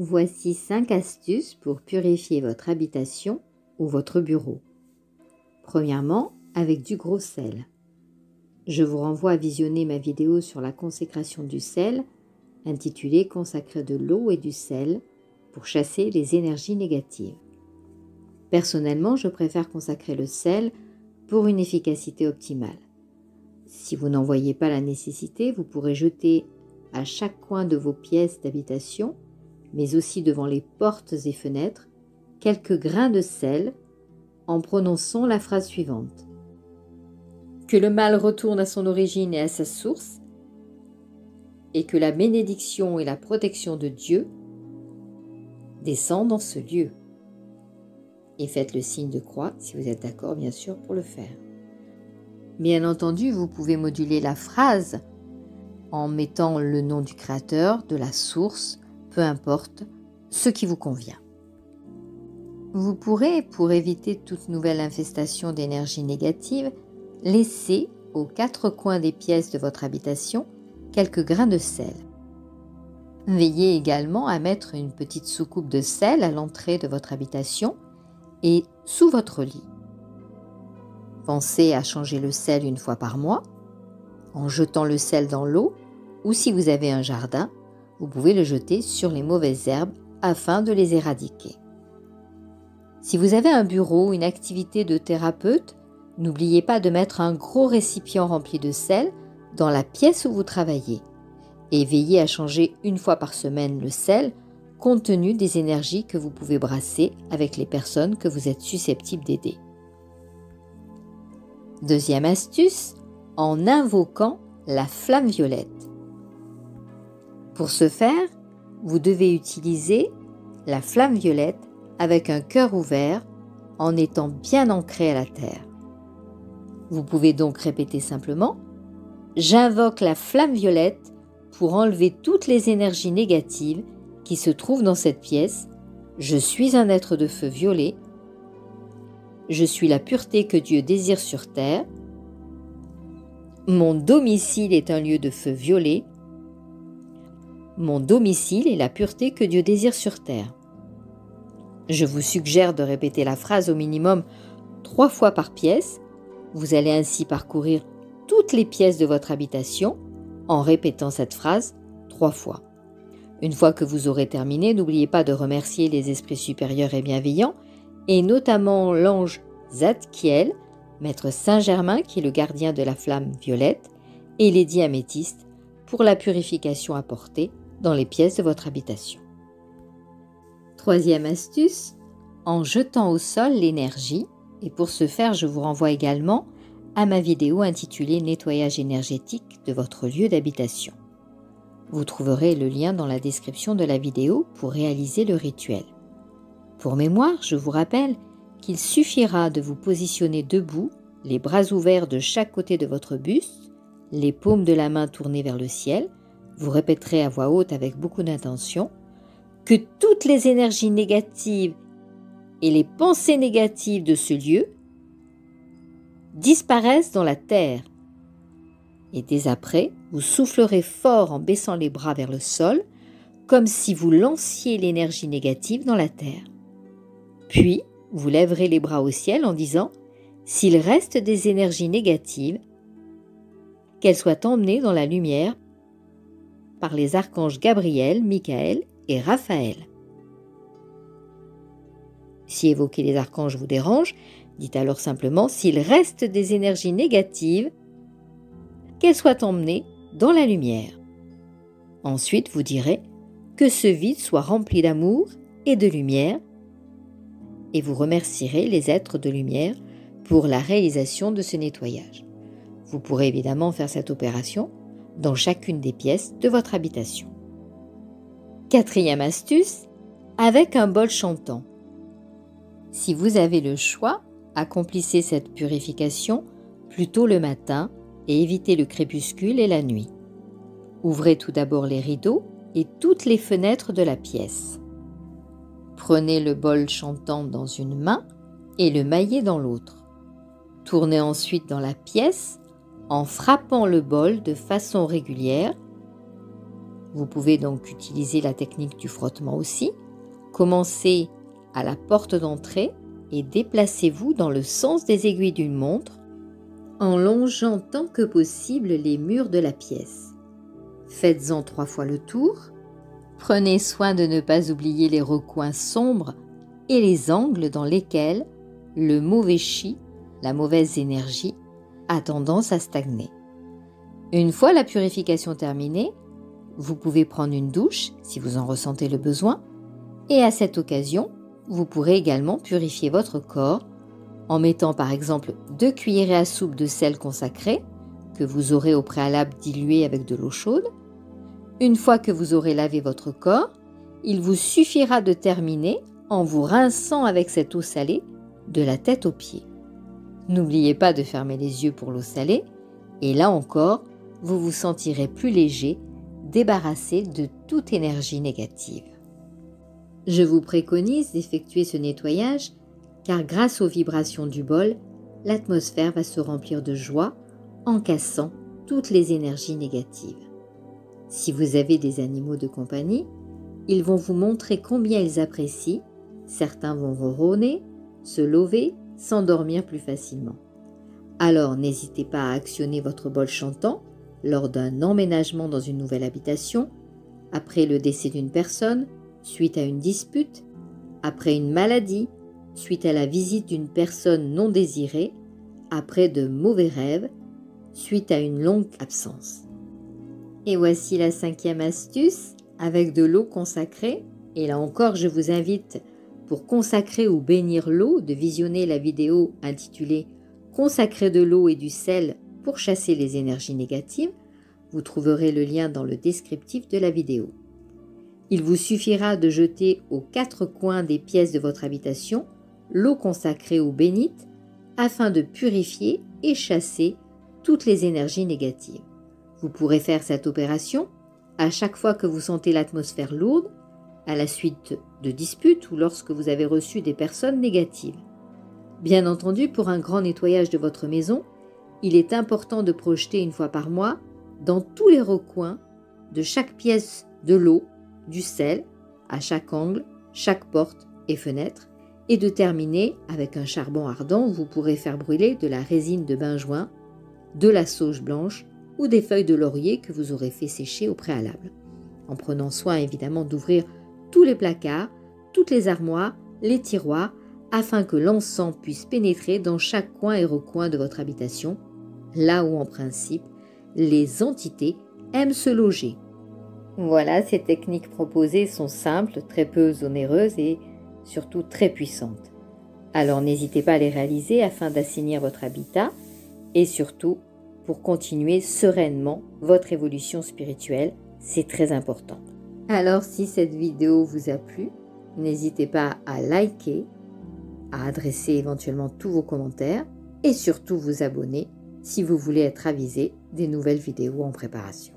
Voici 5 astuces pour purifier votre habitation ou votre bureau. Premièrement, avec du gros sel. Je vous renvoie à visionner ma vidéo sur la consécration du sel, intitulée « Consacrer de l'eau et du sel pour chasser les énergies négatives ». Personnellement, je préfère consacrer le sel pour une efficacité optimale. Si vous n'en voyez pas la nécessité, vous pourrez jeter à chaque coin de vos pièces d'habitation, mais aussi devant les portes et fenêtres, quelques grains de sel en prononçant la phrase suivante. Que le mal retourne à son origine et à sa source, et que la bénédiction et la protection de Dieu descendent dans ce lieu. Et faites le signe de croix si vous êtes d'accord, bien sûr, pour le faire. Bien entendu, vous pouvez moduler la phrase en mettant le nom du créateur, de la source, peu importe, ce qui vous convient. Vous pourrez, pour éviter toute nouvelle infestation d'énergie négative, laisser aux 4 coins des pièces de votre habitation quelques grains de sel. Veillez également à mettre une petite soucoupe de sel à l'entrée de votre habitation et sous votre lit. Pensez à changer le sel une fois par mois, en jetant le sel dans l'eau, ou si vous avez un jardin, vous pouvez le jeter sur les mauvaises herbes afin de les éradiquer. Si vous avez un bureau ou une activité de thérapeute, n'oubliez pas de mettre un gros récipient rempli de sel dans la pièce où vous travaillez et veillez à changer une fois par semaine le sel compte tenu des énergies que vous pouvez brasser avec les personnes que vous êtes susceptibles d'aider. Deuxième astuce, en invoquant la flamme violette. Pour ce faire, vous devez utiliser la flamme violette avec un cœur ouvert en étant bien ancré à la terre. Vous pouvez donc répéter simplement « J'invoque la flamme violette pour enlever toutes les énergies négatives qui se trouvent dans cette pièce. Je suis un être de feu violet. Je suis la pureté que Dieu désire sur terre. Mon domicile est un lieu de feu violet. Mon domicile est la pureté que Dieu désire sur terre. » Je vous suggère de répéter la phrase au minimum 3 fois par pièce. Vous allez ainsi parcourir toutes les pièces de votre habitation en répétant cette phrase 3 fois. Une fois que vous aurez terminé, n'oubliez pas de remercier les esprits supérieurs et bienveillants, et notamment l'ange Zadkiel, maître Saint-Germain qui est le gardien de la flamme violette, et Lady Améthyste pour la purification apportée dans les pièces de votre habitation. Troisième astuce, en jetant au sol l'énergie, et pour ce faire, je vous renvoie également à ma vidéo intitulée « Nettoyage énergétique de votre lieu d'habitation ». Vous trouverez le lien dans la description de la vidéo pour réaliser le rituel. Pour mémoire, je vous rappelle qu'il suffira de vous positionner debout, les bras ouverts de chaque côté de votre buste, les paumes de la main tournées vers le ciel. Vous répéterez à voix haute avec beaucoup d'intention que toutes les énergies négatives et les pensées négatives de ce lieu disparaissent dans la terre. Et dès après, vous soufflerez fort en baissant les bras vers le sol, comme si vous lanciez l'énergie négative dans la terre. Puis, vous lèverez les bras au ciel en disant « S'il reste des énergies négatives, qu'elles soient emmenées dans la lumière par les archanges Gabriel, Michael et Raphaël. » Si évoquer les archanges vous dérange, dites alors simplement « S'il reste des énergies négatives, qu'elles soient emmenées dans la lumière. » Ensuite, vous direz « Que ce vide soit rempli d'amour et de lumière. » Et vous remercierez les êtres de lumière pour la réalisation de ce nettoyage. Vous pourrez évidemment faire cette opération dans chacune des pièces de votre habitation. Quatrième astuce, avec un bol chantant. Si vous avez le choix, accomplissez cette purification plutôt le matin et évitez le crépuscule et la nuit. Ouvrez tout d'abord les rideaux et toutes les fenêtres de la pièce. Prenez le bol chantant dans une main et le maillez dans l'autre. Tournez ensuite dans la pièce en frappant le bol de façon régulière Vous pouvez donc utiliser la technique du frottement aussi. Commencez à la porte d'entrée et déplacez-vous dans le sens des aiguilles d'une montre en longeant tant que possible les murs de la pièce. Faites-en 3 fois le tour. Prenez soin de ne pas oublier les recoins sombres et les angles dans lesquels le mauvais chi, la mauvaise énergie, a tendance à stagner. Une fois la purification terminée, vous pouvez prendre une douche si vous en ressentez le besoin et à cette occasion, vous pourrez également purifier votre corps en mettant par exemple 2 cuillerées à soupe de sel consacré que vous aurez au préalable dilué avec de l'eau chaude. Une fois que vous aurez lavé votre corps, il vous suffira de terminer en vous rinçant avec cette eau salée de la tête aux pieds. N'oubliez pas de fermer les yeux pour l'eau salée et là encore, vous vous sentirez plus léger, débarrassé de toute énergie négative. Je vous préconise d'effectuer ce nettoyage car grâce aux vibrations du bol, l'atmosphère va se remplir de joie en cassant toutes les énergies négatives. Si vous avez des animaux de compagnie, ils vont vous montrer combien ils apprécient. Certains vont ronronner, se lever, s'endormir plus facilement. Alors n'hésitez pas à actionner votre bol chantant lors d'un emménagement dans une nouvelle habitation, après le décès d'une personne, suite à une dispute, après une maladie, suite à la visite d'une personne non désirée, après de mauvais rêves, suite à une longue absence. Et voici la 5e astuce avec de l'eau consacrée. Et là encore, je vous invite pour consacrer ou bénir l'eau de visionner la vidéo intitulée « Consacrer de l'eau et du sel pour chasser les énergies négatives ». Vous trouverez le lien dans le descriptif de la vidéo. Il vous suffira de jeter aux 4 coins des pièces de votre habitation l'eau consacrée ou bénite afin de purifier et chasser toutes les énergies négatives. Vous pourrez faire cette opération à chaque fois que vous sentez l'atmosphère lourde, à la suite de disputes ou lorsque vous avez reçu des personnes négatives. Bien entendu, pour un grand nettoyage de votre maison, il est important de projeter 1 fois par mois dans tous les recoins de chaque pièce de l'eau, du sel, à chaque angle, chaque porte et fenêtre, et de terminer avec un charbon ardent où vous pourrez faire brûler de la résine de benjoin, de la sauge blanche ou des feuilles de laurier que vous aurez fait sécher au préalable, en prenant soin évidemment d'ouvrir tous les placards, toutes les armoires, les tiroirs, afin que l'encens puisse pénétrer dans chaque coin et recoin de votre habitation, là où en principe les entités aiment se loger. Voilà, ces techniques proposées sont simples, très peu onéreuses et surtout très puissantes. Alors n'hésitez pas à les réaliser afin d'assainir votre habitat et surtout pour continuer sereinement votre évolution spirituelle, c'est très important. Alors si cette vidéo vous a plu, n'hésitez pas à liker, à adresser éventuellement tous vos commentaires et surtout vous abonner si vous voulez être avisé des nouvelles vidéos en préparation.